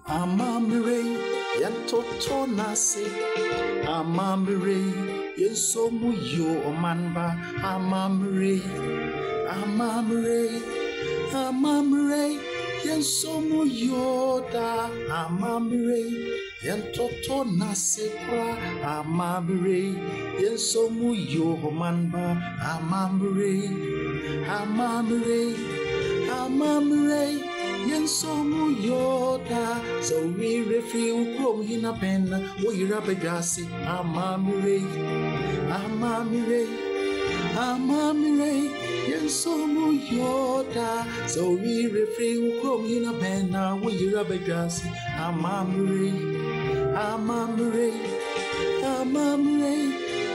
Amamre yantoto nase amamre yensomu yo omanba amamre yensomu yoda amamre yantoto nase kwa amamre yensomu yo omanba amamre yensomu yoda so we refuse from hina pen we rabagasi amamre yensomu yoda so we refuse from hina pen we rabagasi amamre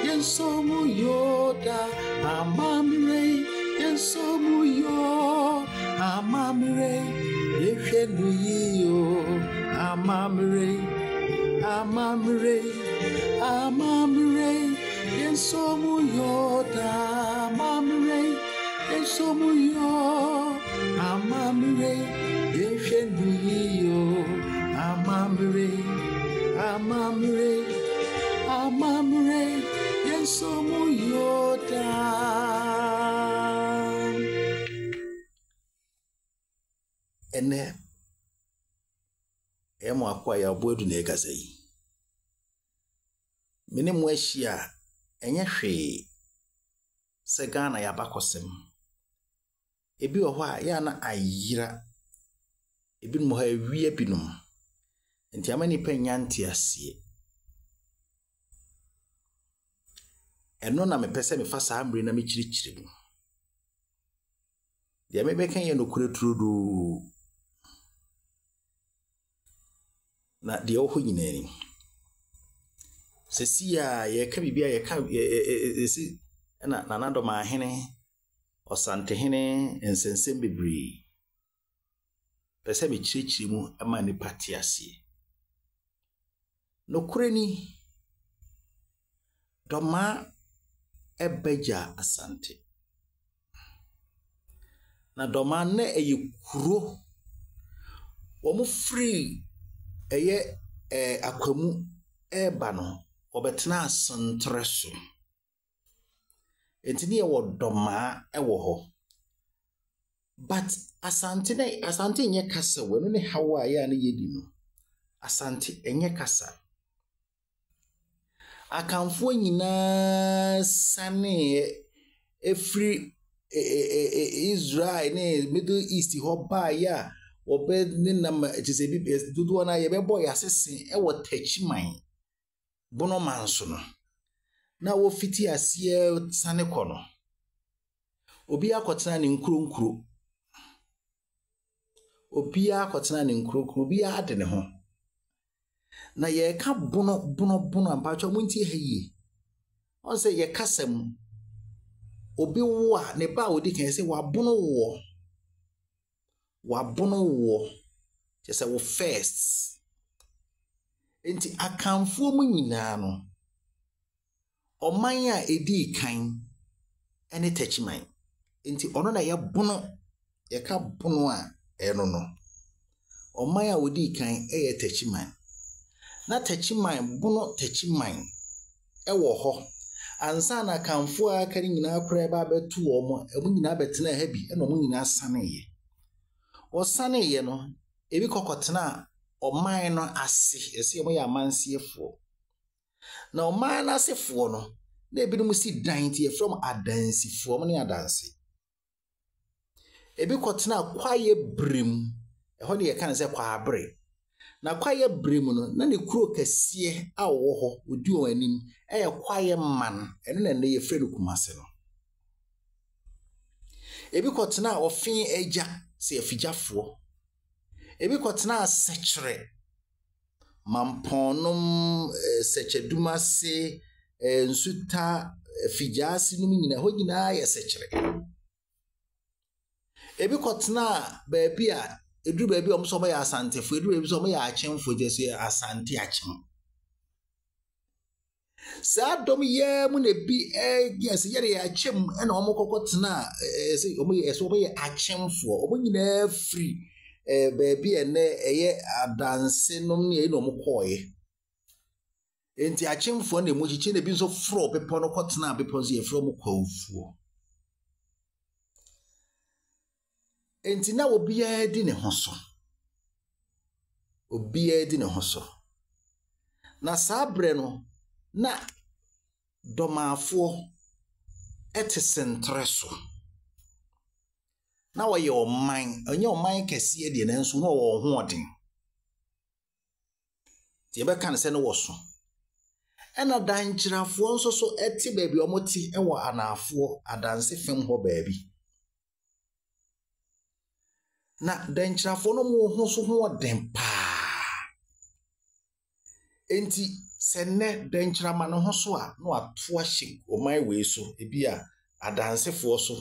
yensomu yoda amamre yensomu yo amamre yefenu yo amamre yensomu yoda amamre yensomu yo amamre yefenu yo amamre yensomu yoda. Ene emo akwa ya obodu na ekasa yi mene mo ahia enye hwe se Ghana ya bakosem ebi wo a ya na ayira ebi mo ha wie binum enti amani panya ntiasie eno na mepese me fa saa mbre na me chirichiri mu dia me bekan ye no kure turudu na dia oho nyinani sesia ye ka bibia ye ka esi na Domaa hene Asante hene ensensem bebri pese me chirichiri mu ama ni patiase no kure ni Domaa ebeja Asante na Domaa na eyekuro wo mu free eye akwamu eba no obetena asantreso entini ye wo Domaa ewo ho but Asante enye kasa we no ne hawa ya na yedi no Asante enye kasa akamfo nyina sane every Israel ne Middle East ho ba ya obe ne nam ejise bi dudu na ye bebo ya sese e wo tachiman bono manso no na wo fiti asie sane kono obi akotena ne nkuro obi akotena ne nkuro obi ade ne ho na ye ka bono ampacho munti hayi on se ye kasam obi wo a ne ba odi kan se wa bono wo just say wo first enti akamfo mu nyina no oman a edi kan ene tachiman enti ono na ye bono ye ka bono a eno no oman a odi kan eye tachiman na tachiman bono tachiman ewo ho ansa na kamfo a kari nyina akora ba betu omo emu nyina betena ha bi eno mu nyina saneye o saneye no ebi kokotena oman no ase ese mo ya mansiefo na oman na asefo no na ebi no si dan tie from adansifo mo ne adanse ebi kotena kwaye brim eho ne ye kan se kwa abre na kwaye brim no na ne kuro kasie a wo ho odi o anim eye kwaye man eno na ne ye frenu kumase no ebi kotena ofin eja se afijafo ebi kotena asechre mamponom secheduma se nsuta fijasi num nyina ho nyina ya sechre ebi kotena baabi a eduru baabi omso ba ya asantefo eduru baabi so mo ya achemfo je so Asante achim Sa dom ye mu na bi yes yere ya chem na omo kokotena say omo ye achemfo omo nyina free baby ene eye adanse nom ne no omo koye enti achemfo na emu chichi na bi so fro pepo no kotena pepo so ye fro mo kwawfuo enti na obi ya di ne hoso na sabre no na domafo ete sentreso na wo ye oman onye oman kese de na nso na wo ho odin ti be kan se no wo so ena danchirafo nso so ete baabi omoti e wo anafo adanse fem ho baabi na danchirafo no mo ho so ho odin pa enti senne danchirama no ho so a no ato ahye oman we so ebi a adansefo so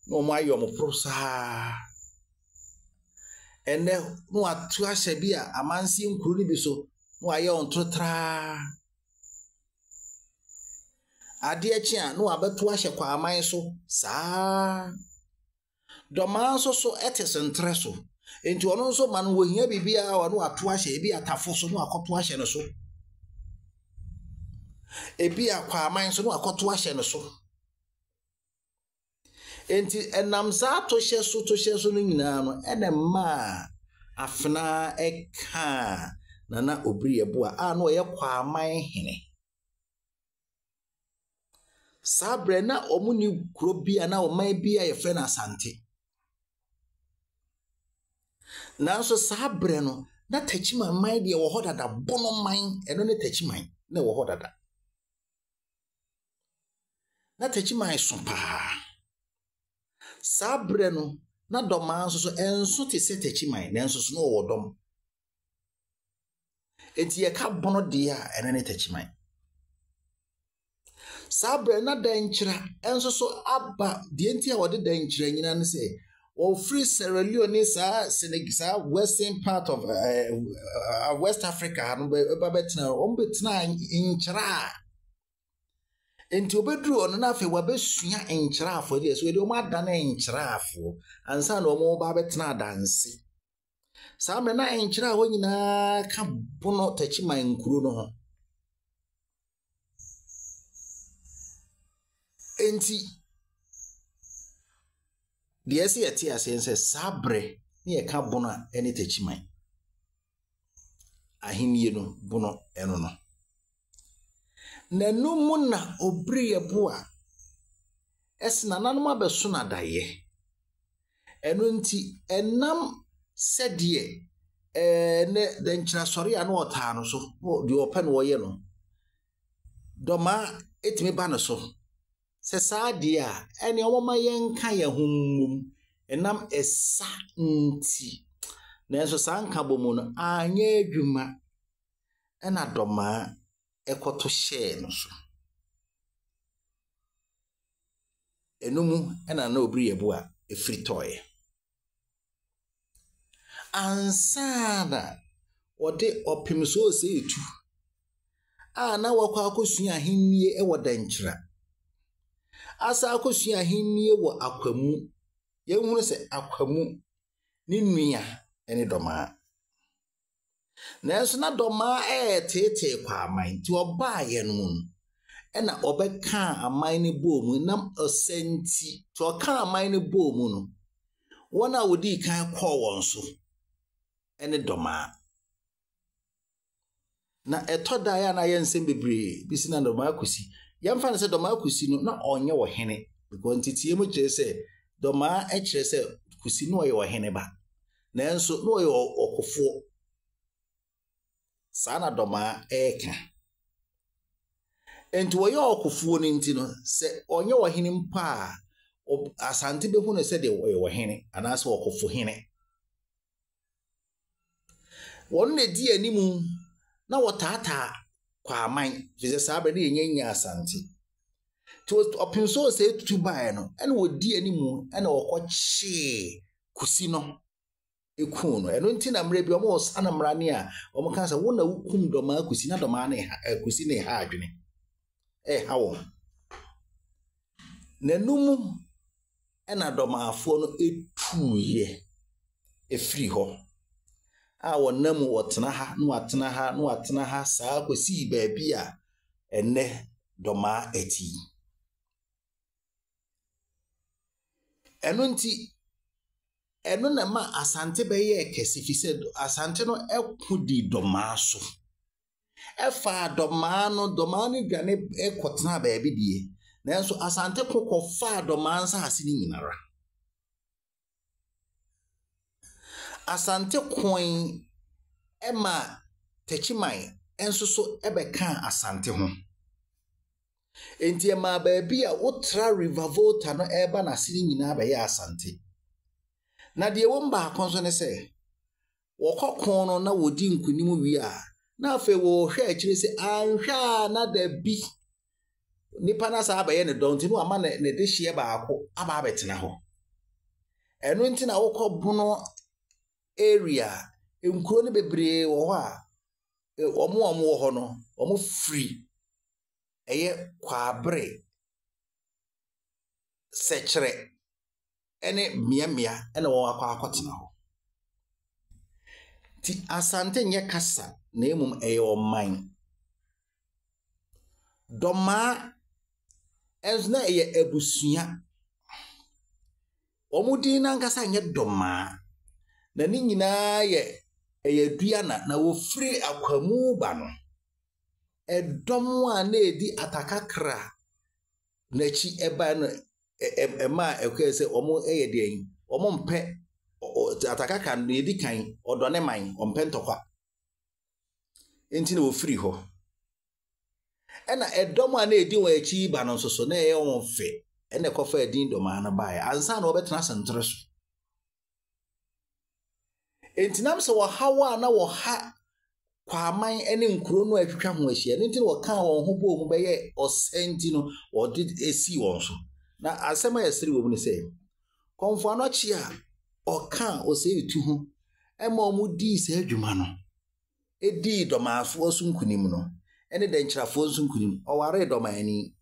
no mo ayo mo prosa enne no ato ahye bi a amansi nkuru ni bi so no aye ontrotra ade achi a no abeto ahye kwa aman so saa Domaa so etesentre so enti ono nso man wo hia bibia a no ato ahye ebi atafo so no akoto ahye no so ebi akwa aman so no akoto ahye no so enti enam za to hye so no nyina no enema afena eka na obri ebo a no ye kwa aman hene sabre na omuni kuro bia na oman bia ye fe na Asante nanso sabre no na tachiman man de wo hodada bono man eno ne tachiman na wo hodada na tachiman so pa sabre no na Domaa so enso te se tachiman nanso so no wo dom enti ye ka bono de a eno ne tachiman sabre na danchira enso so aba de enti a wode danchira nyina ne se or free Sierra Leone Senegal western part of West Africa no betina ombetna inchira enti obedru ono na afi wabesua inchira afo de so de o ma dana inchira afo ansa na omo ba betina danse samre na inchira ho nyina ka bono tachiman nkuro no ho enti the SET says sabre ni eka bono eni tachiman ahimie no bono eno no nanumu na obri ebo a esna nanum abeso na daye eno nti enam sedie ne danchira sori anu ota no so de open wo ye no Domaa etimi ba no so se saade a ene omoma yenka ye hummum enam esa nti nanso sanka bomu no anya adwuma ena Domaa ekoto hye no so enumu ena na obri yebu a efri toye ansana ode opim so se etu na wakwa akosua ahennie e wodanchira asa akosua ahennie wo akwamu yenhunu se akwamu ni nua ene Domaa nanso na Domaa tete kwa aman ti oba ye no ena obeka aman ne bomu nam Asante to ka aman ne bomu no wona wodi kan kɔ won so ene Domaa na etoda ya na yensem bebre bisi na Domaa kusi yemfa ne se Domaa kusi no na onye wo hene because ntitie mu kire se Domaa kire se kusi no ye wo hene ba nanso no ye okofo sana Domaa eka enti wo ye okofo ni nti no se onye wo hene mpa Asante be hu ne se de wo ye wo hene anase okofo hene won ne di animu na wotata kwa aman fize sabe ne nyenya Asante to opinso se tubae no ene wodi animu ene wokoche kusi no eku no eno nti na mre bi omo sana mra ne a omo kan se wo na wukum Domaa kusi na Domaa ne kusi ne ha adwene hawo nanumu ena domaafo no etuye efiri ho a wonam wotena ha no atena ha saa kwesi baabi a enne domaa eti eno nti eno na ma asante beye kesifi se asante no ekudi domaa so efa domaa no dwane ekotena baabi die nanso asante kokofa domaa nsa hase ni nyinara asante koin ema techiman enso so ebeka asante ho enti ema baabi a ultra river volta no eba na siri nyina ba ya asante na de womba akonso ne se wokokon no na wodi nkunim wi a na afa wo hwe akire se anhwa na da bi nipa na sa abaye ne donti no ama ne de hye baako aba abetena ho eno nti na wokobono area enkuro ne bebre wo ho a omo wo ho no omo free eye kwabre sechere ene miamia ene wo akotena ho ti asante nye kasa na emum eye oman doma ezna eye ebusua omudi na nkasa nye doma na ni nyina ye eye duana na wo free akwamu ba no edom a na edi atakakra na chi eba no ema ekwese omo eye de omo mpe atakaka na edi kan odone man ompe ntokwa enti na wo free ho ena edom a na edi wa achi ba no nsoso na eye omo fe ene kofa edin doma na bae ansa na obetena sentre so enti nam se wo hawa na wo ha kwaman ene nkuro no atwitwa ho ahia enti wo kan won ho bo mu beye osenti no wo did esi won so na asema yesiri wo mu ne se konfo anochi a okan oseyitu ho ema omu di se adwuma no edi domaafo osunkunim no ene de nkyerafo osunkunim oware domani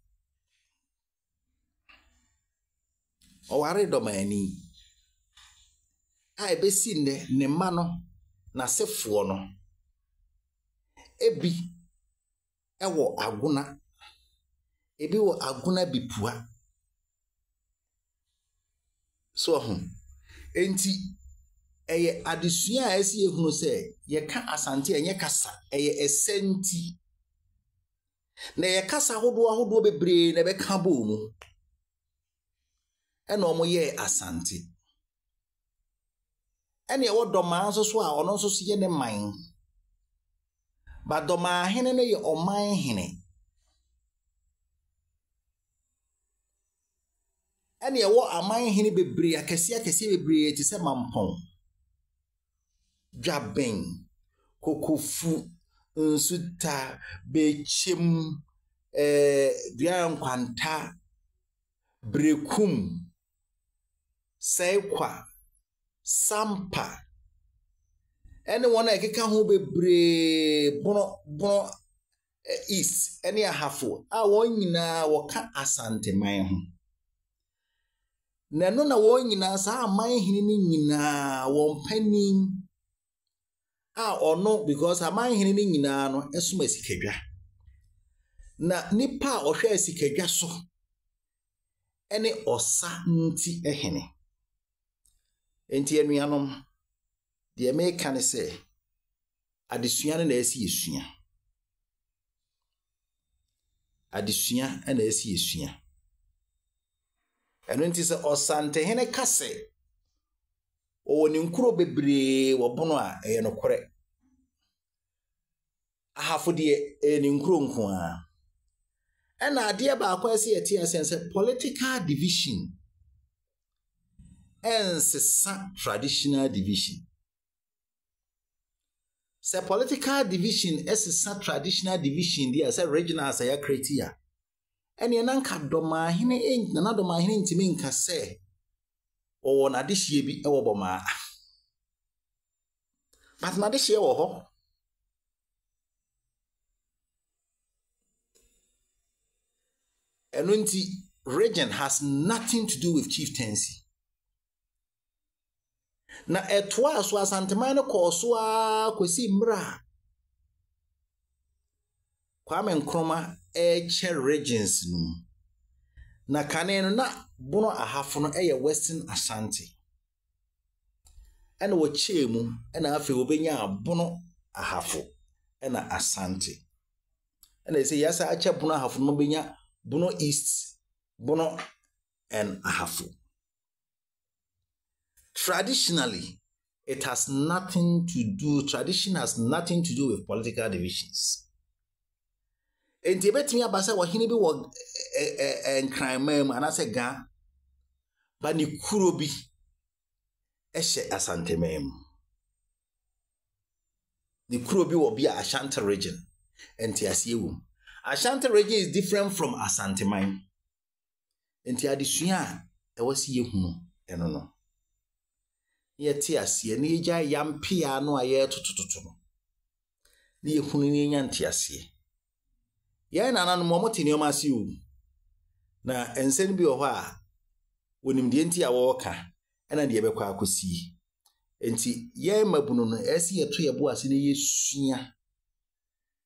a ebesi ne ma no na sefo no ebi ewo aguna ebi wo aguna bipua so enti eye adesua a esi ehunu se ye ka asante enye kasa eye esenti na ye kasa hodo bebre na be ka bo mu ena omo ye asante ene wo doma so a ono so ye ne man ba doma hene ne ye oman hene ene wo aman hene bebre akese bebre ti se mampon dwaben kokofu nsuta bechem duan kwanta brekum seikwa sampa ene wona ekeka ho bebre bono east ene ahafo a won nyina woka Asanteman ho na no na won nyina sa aman hini ni nyina won panin a ono because aman hini ni nyina no esuma sikadwa na nipa a ohwe sikadwa so ene osa nti ehene enti enuanom de meka ne se adesua na esi esua adesua na esi esua eno nti se osante hene kase o ni nkuro bebre wo bono a eye no kore ahafo de ni nkuro nko a ena ade ba akwase yeti asense political division ensesa traditional division se political division esesa traditional division dia se regional say ya creatia ene nanka doma hene na doma hene ntimi nka se o na de hie bi e wo boma but na de hie wo ho Enunti region has nothing to do with chieftaincy. Na etwa so Asanteman no koso a kwesi mra. Kwame Nkrumah eche regions no. Na kane no na bono ahafo no Western Asante. Ena wo chemu ena afi obenya abono ahafo ena Asante. Ena say yasa ache bono ahafo no benya bono East, bono and ahafo. Traditionally, tradition has nothing to do with political divisions. Enti betimi abasa wo hene bi wo nkranman anase ga ba ni kuro bi ehye Asanteman. The kuro bi wo bi Ashanti region. Enti asiewu. Ashanti region is different from Asanteman. Enti adesua wasi yehunu eno no. Yeti asie na yeja yampia no aye totototo no. Ni yehunu ni nyanti asie. Ye nana no momotini o masi u. Na ensen bi o ho a wonimde enti a wo ka ena de yebekwa akosi. Enti ye mabunu no esi yeto yebo ase na yesua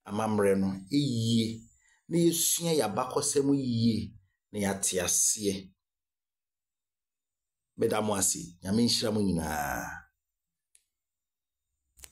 amamre no eyie na yesua yabakosem yie na yate ase. Bedamo ase nyame nhira mo nyina.